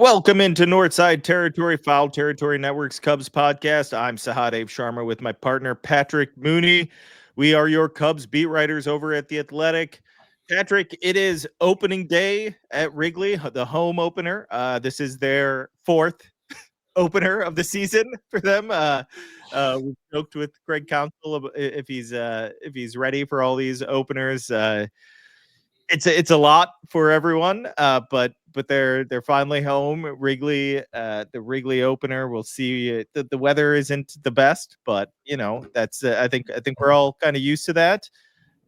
Welcome into Northside Territory, Foul Territory Network's Cubs podcast. I'm Sahadev Sharma with my partner, Patrick Mooney. We are your Cubs beat writers over at The Athletic. Patrick, it is opening day at Wrigley, the home opener. This is their fourth opener of the season for them. We joked with Greg Council if he's ready for all these openers. It's a lot for everyone, but they're finally home at Wrigley. The Wrigley opener. We'll see. The weather isn't the best, but that's I think we're all kind of used to that.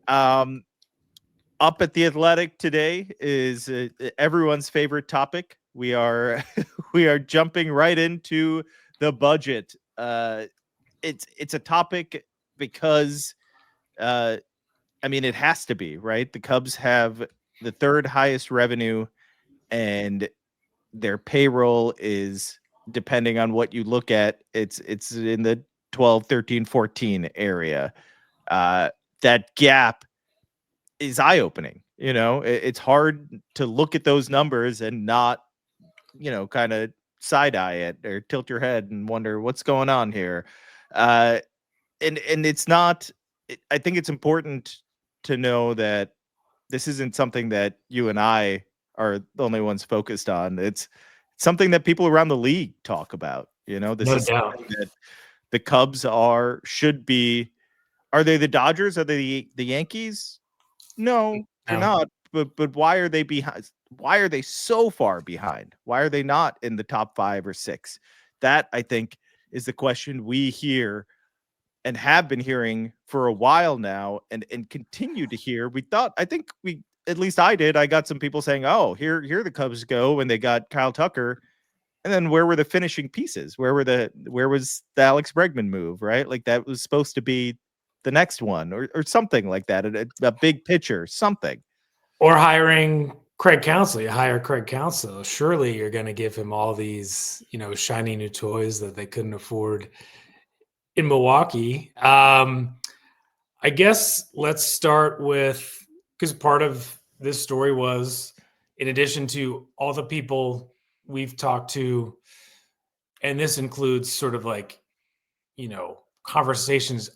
Um, Up at the Athletic today is everyone's favorite topic. We are we are jumping right into the budget. It's a topic because I mean, it has to be, right? The Cubs have the third highest revenue, and their payroll is, depending on what you look at, it's in the 12, 13, 14 area. Uh, that gap is eye-opening. It's hard to look at those numbers and not, kind of side-eye it or tilt your head and wonder what's going on here. Uh, and it's not. I think it's important to know that this isn't something that you and I are the only ones focused on. It's something that people around the league talk about. This No is doubt. something that the Cubs should be. Are they the Dodgers? Are they the Yankees? No, they're No. not. But why are they behind? Why are they so far behind? Why are they not in the top 5 or 6? That, I think, is the question we hear and have been hearing for a while now, and continue to hear. I think we, at least I did. I got some people saying, "Oh, here the Cubs go," when they got Kyle Tucker, and then where were the finishing pieces? Where was the Alex Bregman move? Right, like that was supposed to be the next one, or something like that. A big pitcher, something. Or hiring Craig Counsell. You hire Craig Counsell. Surely you're going to give him all these, shiny new toys that they couldn't afford in Milwaukee. I guess let's start with, because part of this story was, in addition to all the people we've talked to, and this includes sort of like,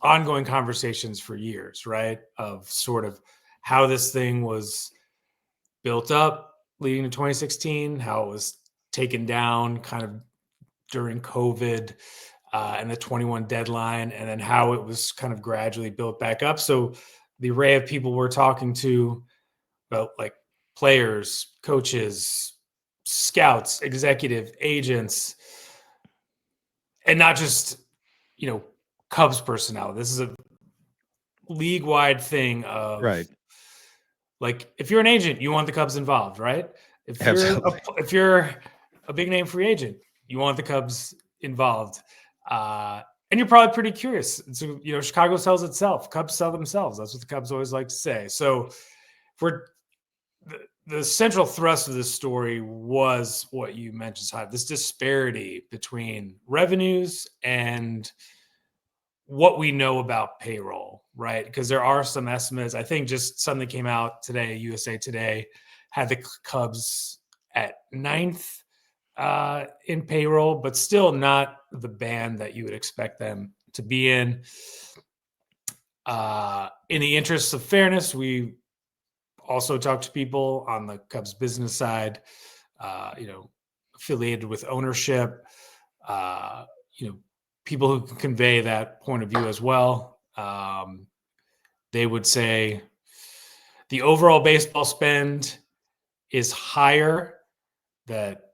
ongoing conversations for years, right? Of sort of how this thing was built up leading to 2016, how it was taken down kind of during COVID and the 21 deadline, and then how it was kind of gradually built back up. So the array of people we're talking to about, like, players, coaches, scouts, executive agents, and not just, Cubs personnel. This is a league-wide thing of, Right. like, if you're an agent, you want the Cubs involved, right? If Absolutely. you're a big name free agent, you want the Cubs involved. And you're probably pretty curious. So, Chicago sells itself. Cubs sell themselves. That's what the Cubs always like to say. So for the central thrust of this story was what you mentioned, Todd, this disparity between revenues and what we know about payroll, right? Because there are some estimates. I think just something came out today, USA Today had the Cubs at 9th in payroll, but still not the band that you would expect them to be in. In the interests of fairness, we also talked to people on the Cubs business side, affiliated with ownership, people who can convey that point of view as well. They would say the overall baseball spend is higher, that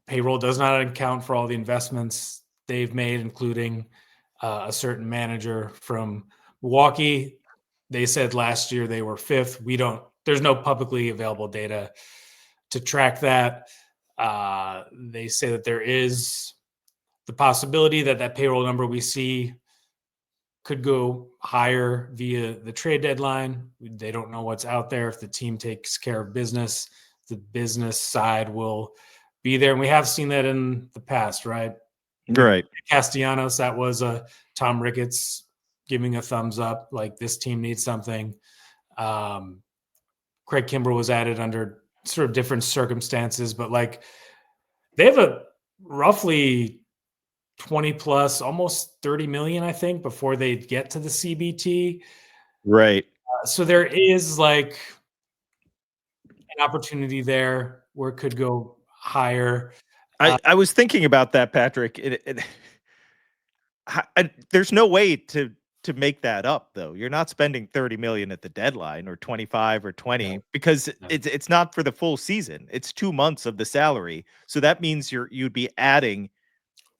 payroll does not account for all the investments they've made, including a certain manager from Milwaukee. They said last year they were 5th. There's no publicly available data to track that. They say that there is the possibility that payroll number we see could go higher via the trade deadline. They don't know what's out there. If the team takes care of business, the business side will be there. And we have seen that in the past, right? Right. Castellanos, that was Tom Ricketts giving a thumbs up, like, this team needs something. Craig Kimbrell was added under sort of different circumstances, but, like, They have a roughly 20 plus, almost 30 million, I think, before they get to the CBT. Right. So there is like an opportunity there where it could go higher. I was thinking about that, Patrick. There's no way to make that up, though. You're not spending 30 million at the deadline or 25 or 20 No, because no. it's not for the full season. It's 2 months of the salary. So that means you'd be adding,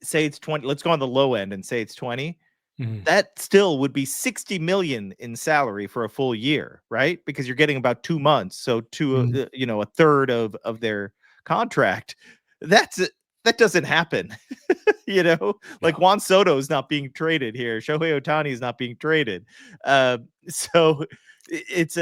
say it's 20. Let's go on the low end and say it's 20. Mhm. That still would be 60 million in salary for a full year, right? Because you're getting about 2 months, so Mhm. a third of their contract. That doesn't happen. Like No. Juan Soto is not being traded here. Shohei Ohtani is not being traded. So it's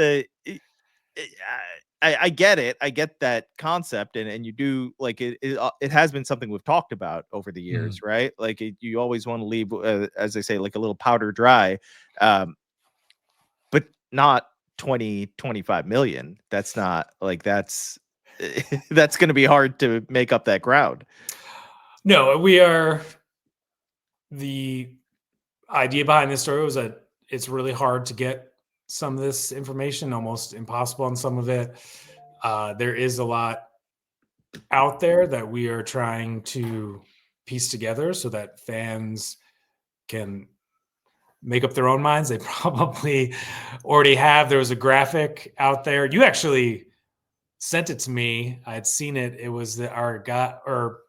I get it. I get that concept, and you do like it. It has been something we've talked about over the years, Mhm. right? Like you always want to leave, as they say, like a little powder dry, um, but not 25 million. That's not like that's that's going to be hard to make up that ground. No, the idea behind this story was that it's really hard to get some of this information, almost impossible on some of it. There is a lot out there that we are trying to piece together so that fans can make up their own minds. They probably already have. There was a graphic out there. You actually sent it to me. I had seen it. It was our guy, or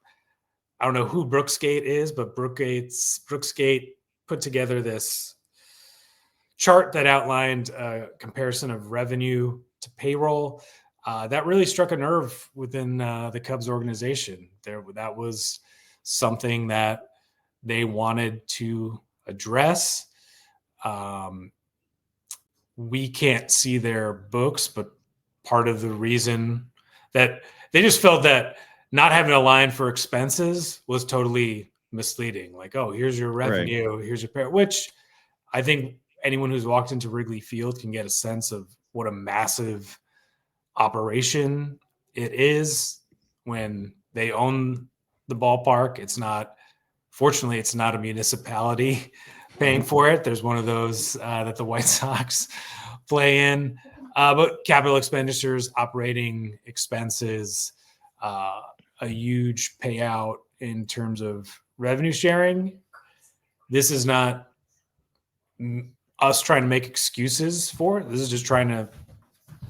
I don't know who Brooksgate is, but Brooksgate put together this chart that outlined a comparison of revenue to payroll. That really struck a nerve within the Cubs organization. That was something that they wanted to address. We can't see their books, but part of the reason that they just felt that not having a line for expenses was totally misleading. Like, oh, here's your Right. revenue, here's your pay, which I think anyone who's walked into Wrigley Field can get a sense of what a massive operation it is when they own the ballpark. Fortunately, it's not a municipality paying for it. There's one of those that the White Sox play in. But capital expenditures, operating expenses, a huge payout in terms of revenue sharing. This is not us trying to make excuses for it. This is just trying to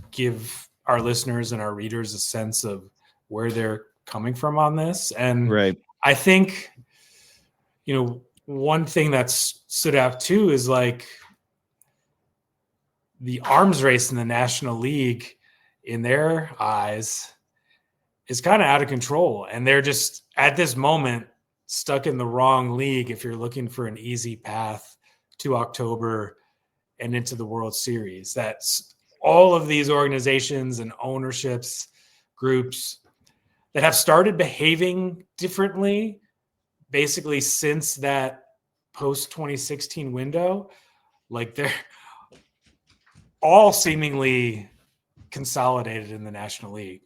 give our listeners and our readers a sense of where they're coming from on this. And Right. I think, one thing that's stood out too is like the arms race in the National League in their eyes is kind of out of control. And they're just at this moment stuck in the wrong league if you're looking for an easy path to October and into the World Series. That's all of these organizations and ownerships, groups that have started behaving differently basically since that post 2016 window. Like they're all seemingly consolidated in the National League.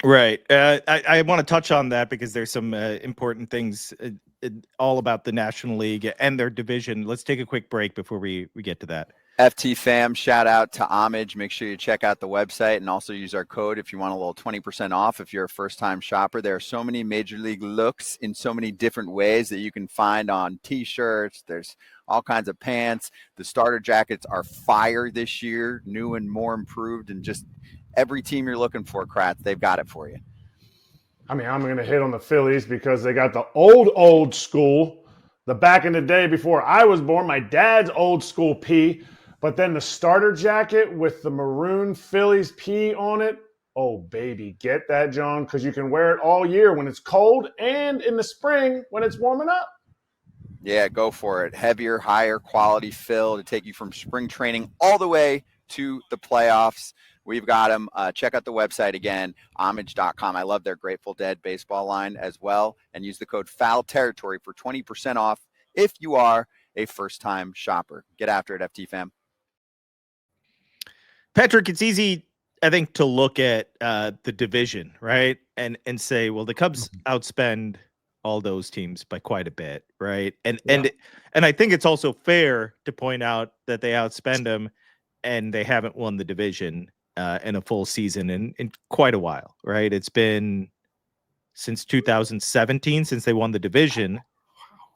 Right. I want to touch on that because there's some important things all about the National League and their division. Let's take a quick break before we get to that. FT fam, shout out to Homage. Make sure you check out the website and also use our code if you want a little 20% off if you're a first-time shopper. There are so many Major League looks in so many different ways that you can find on T-shirts. There's all kinds of pants. The starter jackets are fire this year, new and more improved, and just every team you're looking for, Kratz, they've got it for you. I mean, I'm going to hit on the Phillies because they got the old school, the back in the day before I was born, my dad's old school P, but then the starter jacket with the maroon Phillies P on it. Oh, baby, get that, John, because you can wear it all year when it's cold and in the spring when it's warming up. Yeah, go for it. Heavier, higher quality fill to take you from spring training all the way to the playoffs. We've got them. Check out the website again, homage.com. I love their Grateful Dead baseball line as well. And use the code Foul Territory for 20% off if you are a first-time shopper. Get after it, FT fam. Patrick, it's easy think to look at the division, right, and say, well, the Cubs outspend all those teams by quite a bit, right, and I think it's also fair to point out that they outspend them, and they haven't won the division in a full season in quite a while, right? It's been since 2017 since they won the division,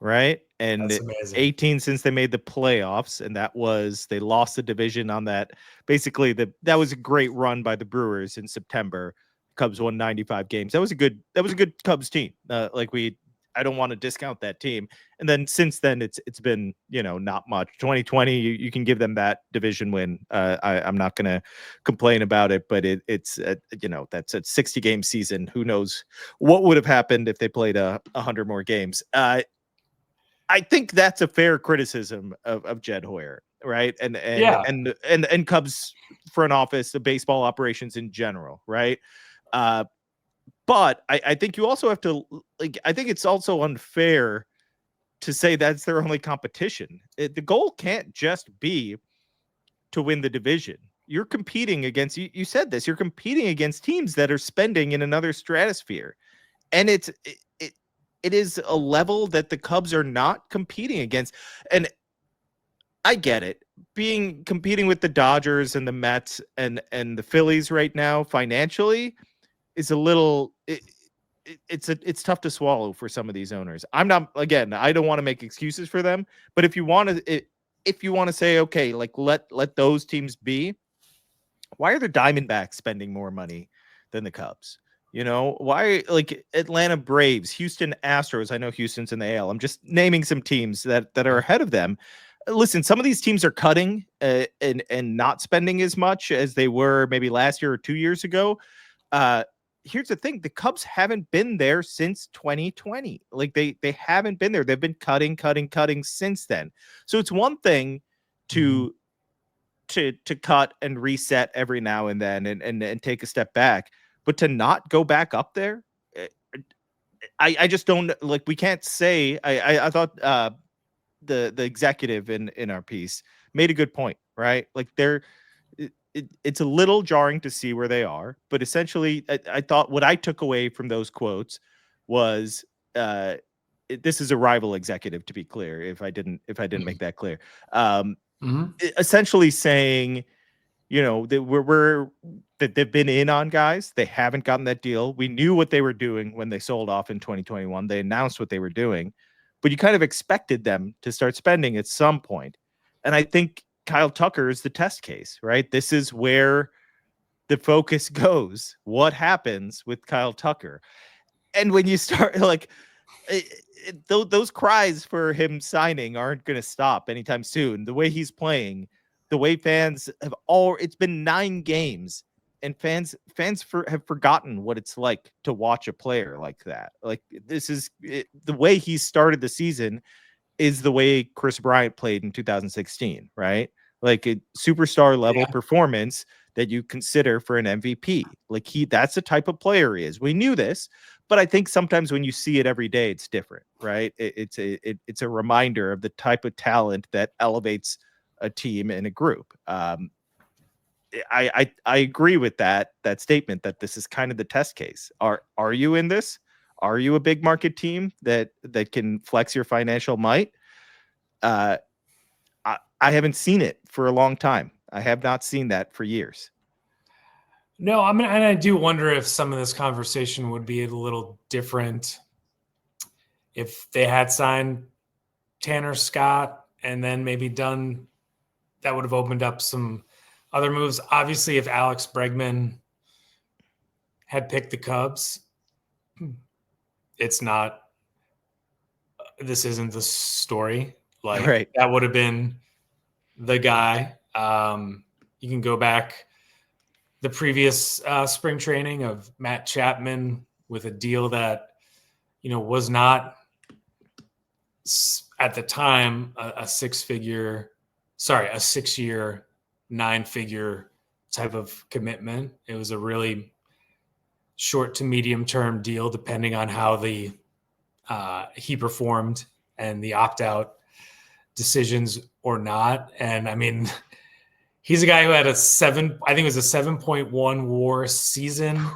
right? And That's amazing. 18 since they made the playoffs, and that was they lost the division on that. Basically, that was a great run by the Brewers in September. Cubs won 95 games. That was a good Cubs team. I don't want to discount that team. And then since then, it's been not much. 2020, you can give them that division win. I'm not going to complain about it, but it's that's a 60 game season. Who knows what would have happened if they played 100 more games. I think that's a fair criticism of Jed Hoyer, right? And Cubs front office, the baseball operations in general, right? But I think you also have to I think it's also unfair to say that's their only competition. The goal can't just be to win the division. You're competing against, you said this, you're competing against teams that are spending in another stratosphere. And it is a level that the Cubs are not competing against. And I get it. Competing with the Dodgers and the Mets and the Phillies right now financially is a little it's tough to swallow for some of these owners. I don't want to make excuses for them, but if you want to say, okay, like let those teams be, why are the Diamondbacks spending more money than the Cubs? Why, like Atlanta Braves, Houston Astros? I know Houston's in the AL. I'm just naming some teams that are ahead of them. Listen, some of these teams are cutting and not spending as much as they were maybe last year or 2 years ago. Here's the thing: the Cubs haven't been there since 2020. Like they haven't been there. They've been cutting since then. So it's one thing to cut and reset every now and then and take a step back. But to not go back up there, I just don't like. We can't say. I thought the executive in our piece made a good point, right? Like it's a little jarring to see where they are, but essentially, I thought what I took away from those quotes was this is a rival executive, to be clear. If I didn't make that clear, essentially saying, that that they've been in on guys. They haven't gotten that deal. We knew what they were doing when they sold off in 2021. They announced what they were doing, but you kind of expected them to start spending at some point. And I think Kyle Tucker is the test case, right? This is where the focus goes. What happens with Kyle Tucker? And when you start those cries for him signing aren't going to stop anytime soon. The way he's playing, the way fans have it's been 9 games and fans have forgotten what it's like to watch a player like that. Like this is the way he started the season is the way Chris Bryant played in 2016, right? Like a superstar level performance that you consider for an MVP. Like that's the type of player he is. We knew this, but I think sometimes when you see it every day, it's different, right? It's a reminder of the type of talent that elevates a team and a group. I agree with that statement that this is kind of the test case. Are you in this? Are you a big market team that can flex your financial might? I haven't seen it for a long time. I have not seen that for years. No, I mean, and I do wonder if some of this conversation would be a little different if they had signed Tanner Scott and then maybe done that would have opened up some other moves. Obviously, if Alex Bregman had picked the Cubs, this isn't the story. Like right. That would have been the guy. You can go back the previous spring training of Matt Chapman with a deal that, was not at the time a 6-year, 9-figure type of commitment. It was a really short to medium term deal, depending on how he performed and the opt-out decisions or not. And I mean, He's a guy who had I think it was a 7.1 WAR season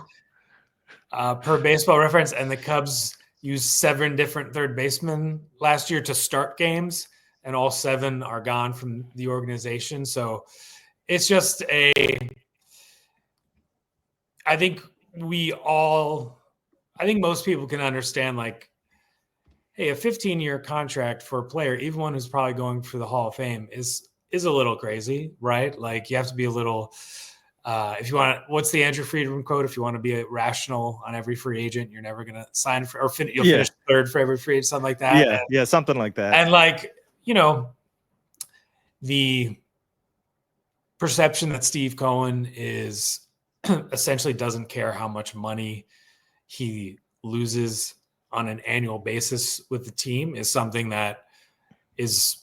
per Baseball Reference, and the Cubs used 7 different third basemen last year to start games, and all 7 are gone from the organization. So it's just I think most people can understand, like, hey, a 15-year contract for a player, even one who's probably going for the Hall of Fame, is a little crazy, right? Like, you have to be a little if you want, what's the Andrew Friedman quote? If you want to be rational on every free agent, you're never going to sign for, or you'll finish third for every free agent, something like that. Yeah, something like that. And like, you know, the perception that Steve Cohen is essentially doesn't care how much money he loses on an annual basis with the team is something that is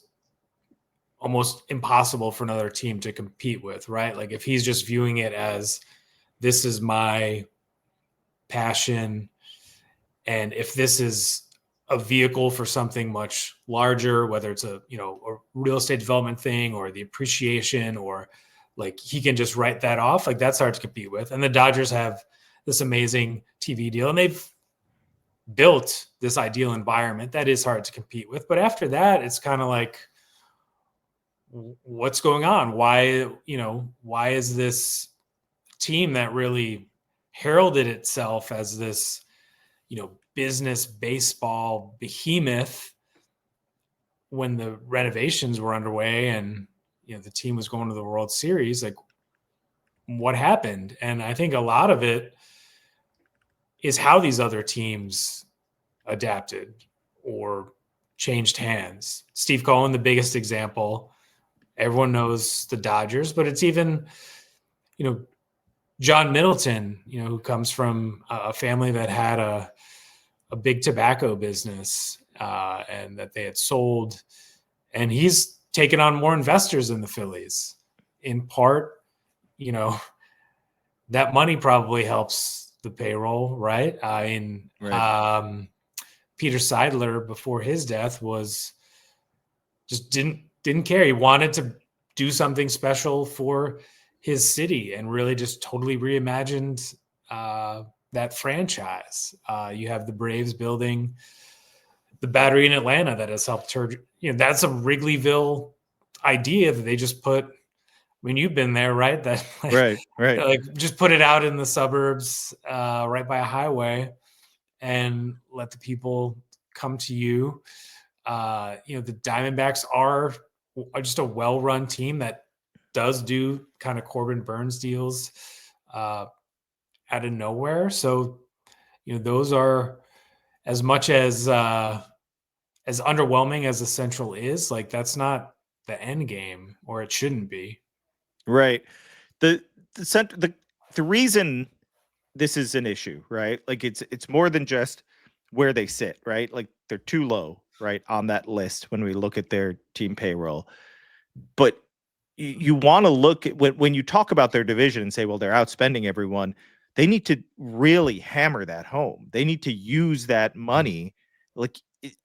almost impossible for another team to compete with, right? Like, if he's just viewing it as, this is my passion, and if this is a vehicle for something much larger, whether it's a real estate development thing or the appreciation, or like, he can just write that off, like, that's hard to compete with. And the Dodgers have this amazing TV deal, and they've built this ideal environment that is hard to compete with. But after that, it's kind of like, what's going on? Why is this team that really heralded itself as this, business baseball behemoth, when the renovations were underway and, the team was going to the World Series, like, what happened? And I think a lot of it is how these other teams adapted or changed hands. Steve Cohen, the biggest example. Everyone knows the Dodgers, but it's even, John Middleton, who comes from a family that had a big tobacco business and that they had sold, and he's taken on more investors in the Phillies. In part, that money probably helps the payroll, right? I mean, right. Peter Seidler, before his death, was just didn't care. He wanted to do something special for his city and really just totally reimagined that franchise. You have the Braves building the Battery in Atlanta that has helped turn, that's a Wrigleyville idea that they just put. I mean, you've been there, right? That right. Like, just put it out in the suburbs, right by a highway, and let the people come to you. The Diamondbacks are just a well-run team that does do kind of Corbin Burns deals out of nowhere. So, those are, as much as underwhelming as the Central is, like, that's not the end game, or it shouldn't be. Right. The reason this is an issue, right? Like, it's more than just where they sit, right? Like, they're too low, right, on that list when we look at their team payroll. But you want to look at when you talk about their division and say, well, they're outspending everyone. They need to really hammer that home. They need to use that money like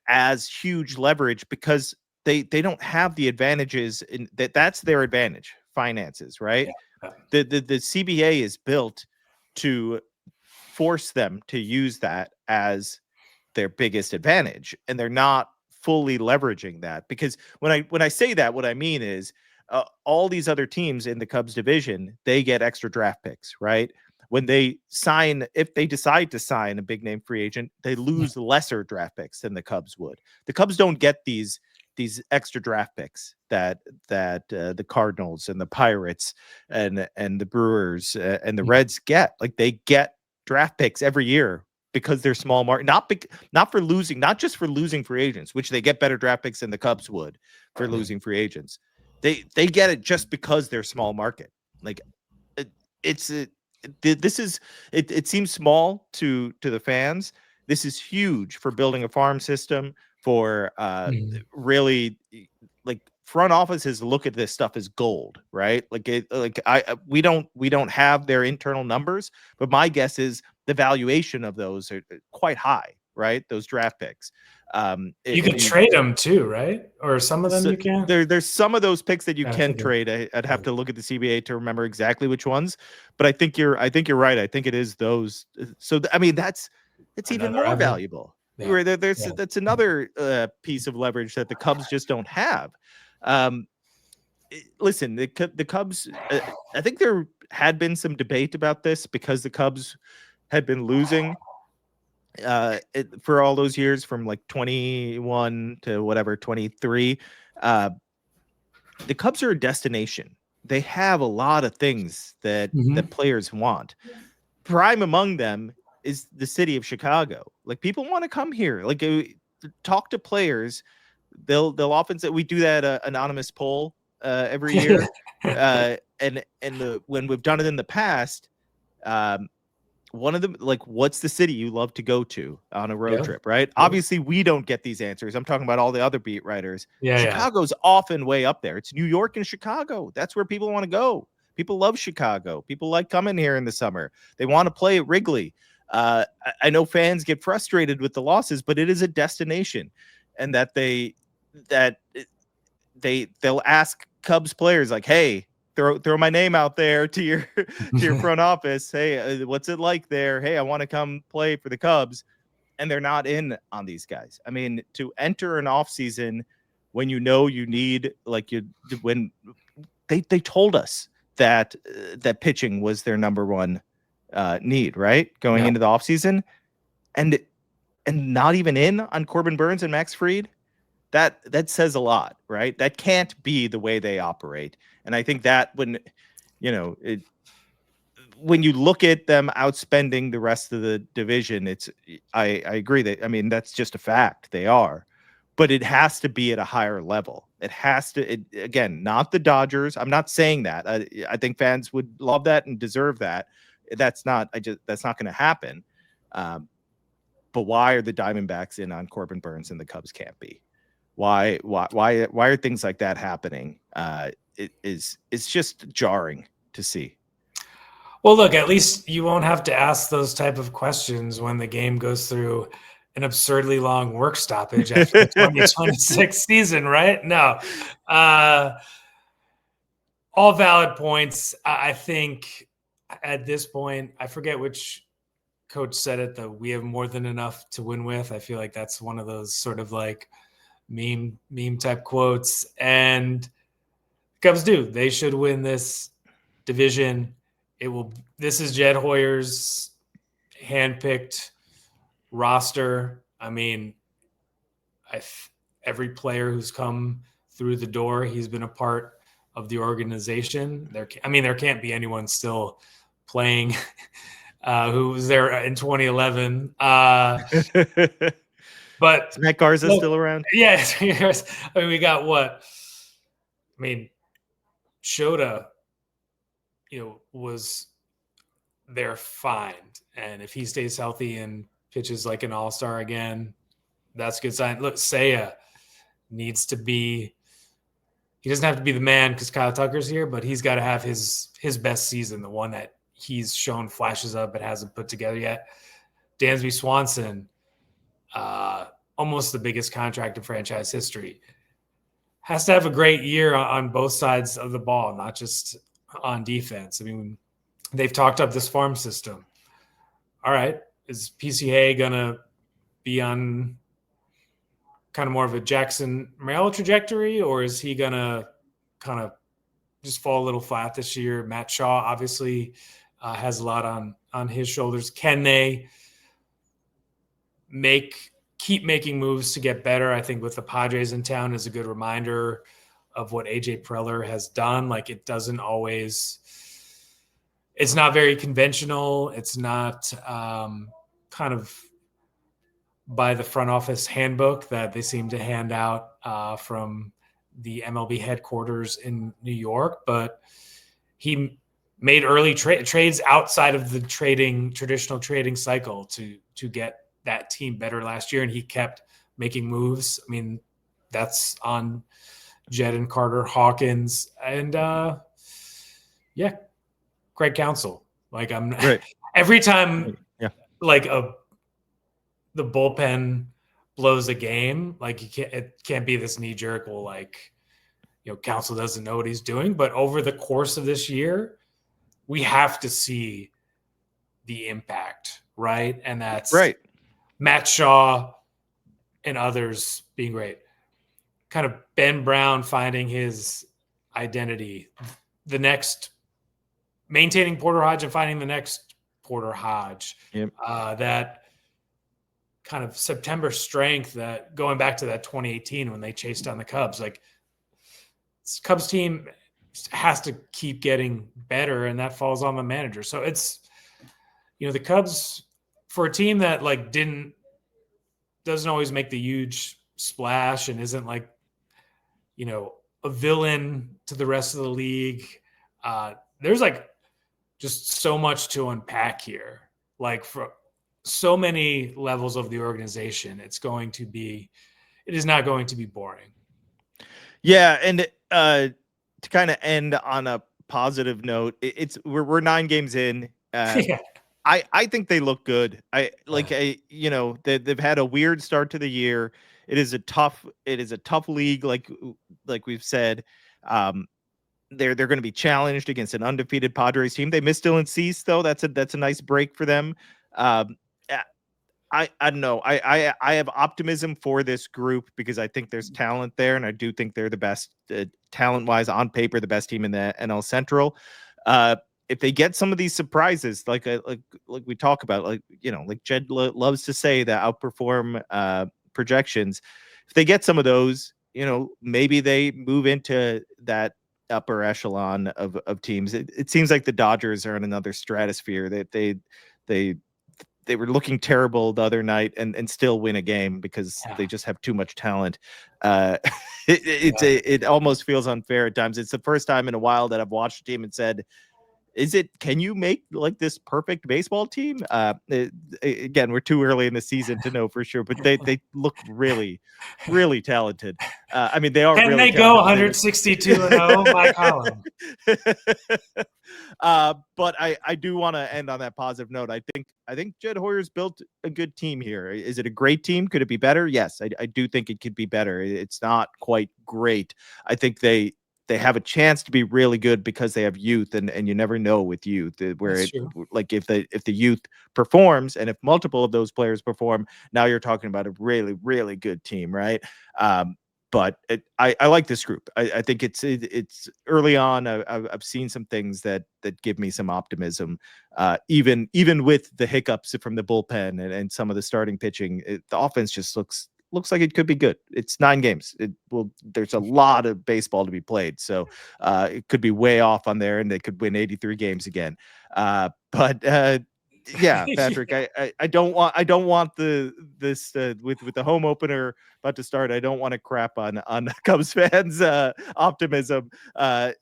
as huge leverage, because they don't have the advantages in that's their advantage, finances, right? Yeah. The CBA is built to force them to use that as their biggest advantage, and they're not fully leveraging that. Because when I say that, what I mean is all these other teams in the Cubs division, they get extra draft picks, right? When they sign, if they decide to sign a big name free agent, they lose lesser draft picks than the Cubs would. The Cubs don't get these extra draft picks that the Cardinals and the Pirates and the Brewers and the Reds get. Like, they get draft picks every year because they're small market, not just for losing free agents, which they get better draft picks than the Cubs would for losing free agents. They get it just because they're small market. Like, it seems small to the fans. This is huge for building a farm system, for really, like, front offices look at this stuff as gold, right? We don't have their internal numbers, but my guess is the valuation of those are quite high, right? Those draft picks. You can trade them too, right? Or some of them you can. There's some of those picks that you I can think trade. I'd have to look at the CBA to remember exactly which ones, but I think you're right. I think it is those. So I mean, it's even Another more avenue. valuable. Yeah. That's another piece of leverage that the Cubs just don't have. Listen, the Cubs. I think there had been some debate about this because the Cubs had been losing for all those years from like 21 to whatever 23. The Cubs are a destination. They have a lot of things that players want. Prime among them is the city of Chicago. Like, people want to come here. Like, talk to players. They'll often say, we do that anonymous poll every year, and when we've done it in the past, one of them, like, what's the city you love to go to on a road trip, right? Yeah. Obviously, we don't get these answers. I'm talking about all the other beat writers. Chicago's often way up there. It's New York and Chicago. That's where people want to go. People love Chicago. People like coming here in the summer. They want to play at Wrigley. I know fans get frustrated with the losses, but it is a destination, and that they'll ask Cubs players like, hey, throw my name out there to your front office. Hey, what's it like there? Hey, I want to come play for the Cubs. And they're not in on these guys. I mean, to enter an off season when you know you need, like, when they told us that that pitching was their number one need, right? Going into the off season, and not even in on Corbin Burnes and Max Fried. That says a lot, right? That can't be the way they operate. And I think that when you look at them outspending the rest of the division, I agree that, I mean, that's just a fact. They are, but it has to be at a higher level. It has to, again, not the Dodgers. I'm not saying that. I think fans would love that and deserve that. That's not going to happen. But why are the Diamondbacks in on Corbin Burnes and the Cubs can't be? Why are things like that happening? It's just jarring to see. Well, look, at least you won't have to ask those type of questions when the game goes through an absurdly long work stoppage after the 2026 season, right? No. All valid points. I think at this point, I forget which coach said it, that we have more than enough to win with. I feel like that's one of those sort of like meme type quotes, and Cubs do. They should win this division. This is Jed Hoyer's handpicked roster. I mean, every player who's come through the door, he's been a part of the organization. There can't be anyone still playing who was there in 2011. But Matt Garza still around? Yeah. I mean, we got what? I mean, Shota, was there fine. And if he stays healthy and pitches like an all-star again, that's a good sign. Look, Seiya needs to be – he doesn't have to be the man because Kyle Tucker's here, but he's got to have his best season, the one that he's shown flashes of but hasn't put together yet. Dansby Swanson, almost the biggest contract in franchise history, has to have a great year on both sides of the ball, not just on defense. I mean, they've talked up this farm system. All right, is PCA going to be on kind of more of a Jackson Morel trajectory, or is he going to kind of just fall a little flat this year? Matt Shaw obviously has a lot on his shoulders. Can they keep making moves to get better? I think with the Padres in town is a good reminder of what AJ Preller has done. Like, it's not very conventional. It's not kind of by the front office handbook that they seem to hand out from the MLB headquarters in New York, but he made early trades outside of the traditional trading cycle to get that team better last year, and he kept making moves. I mean, that's on Jed and Carter Hawkins, and Craig Counsell. Like, I'm right. Every time like a the bullpen blows a game, like it can't be this knee jerk. Well, like, Counsell doesn't know what he's doing. But over the course of this year, we have to see the impact, right? And that's Right. Matt Shaw and others being great. Kind of Ben Brown finding his identity. The next maintaining Porter Hodge and finding the next Porter Hodge. Yep. That kind of September strength, that going back to that 2018 when they chased down the Cubs, like this Cubs team has to keep getting better, and that falls on the manager. So it's, the Cubs, for a team that like doesn't always make the huge splash and isn't like, a villain to the rest of the league. There's like just so much to unpack here. Like for so many levels of the organization, it is not going to be boring. Yeah. And to kind of end on a positive note, we're 9 games in. Yeah. I think they look good. They've had a weird start to the year. It is a tough league, like we've said. They're going to be challenged against an undefeated Padres team. They missed Dylan Cease, though. That's a nice break for them. I don't know. I have optimism for this group because I think there's talent there, and I do think they're the best talent-wise on paper, the best team in the NL Central. If they get some of these surprises, like we talk about, like Jed loves to say, that outperform projections. If they get some of those, maybe they move into that upper echelon of teams. It seems like the Dodgers are in another stratosphere. That they were looking terrible the other night and still win a game because they just have too much talent. It almost feels unfair at times. It's the first time in a while that I've watched a team and said, can you make like this perfect baseball team? Again, we're too early in the season to know for sure, but they look really, really talented. I mean, they are. Can really they go 162-0? Mike Holland. But I do want to end on that positive note. I think Jed Hoyer's built a good team here. Is it a great team? Could it be better? Yes, I do think it could be better. It's not quite great. I think they have a chance to be really good because they have youth, and you never know with youth where like if the youth performs, and if multiple of those players perform, now you're talking about a really, really good team, right? But I like this group. I think it's early on. I've seen some things that give me some optimism, even with the hiccups from the bullpen and some of the starting pitching. The offense just looks like it could be good. It's 9 games. There's a lot of baseball to be played, so it could be way off on there, and they could win 83 games again. Yeah, Patrick, I don't want this with the home opener about to start. I don't want to crap on Cubs fans' optimism. The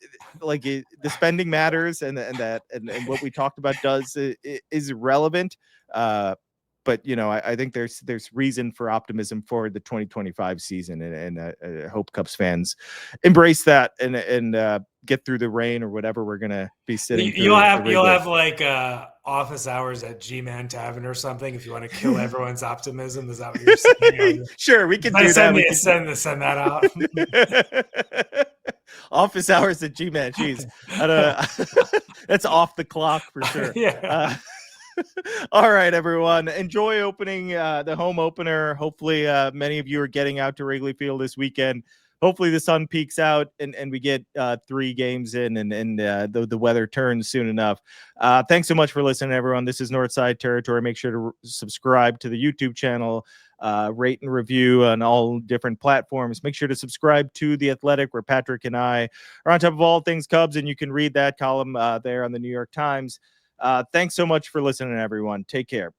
spending matters, and what we talked about is relevant. But I think there's reason for optimism for the 2025 season, and I hope Cubs fans embrace that and get through the rain or whatever we're gonna be sitting. You'll have like office hours at G-Man Tavern or something if you want to kill everyone's optimism. Is that what you're saying? Sure, we can do that. Send that out. Office hours at G-Man. Jeez, that's off the clock for sure. Yeah. All right, everyone. Enjoy opening the home opener. Hopefully, many of you are getting out to Wrigley Field this weekend. Hopefully, the sun peaks out and we get 3 games in, and the weather turns soon enough. Thanks so much for listening, everyone. This is Northside Territory. Make sure to subscribe to the YouTube channel, rate and review on all different platforms. Make sure to subscribe to The Athletic, where Patrick and I are on top of all things Cubs, and you can read that column there on the New York Times. Thanks so much for listening, everyone. Take care.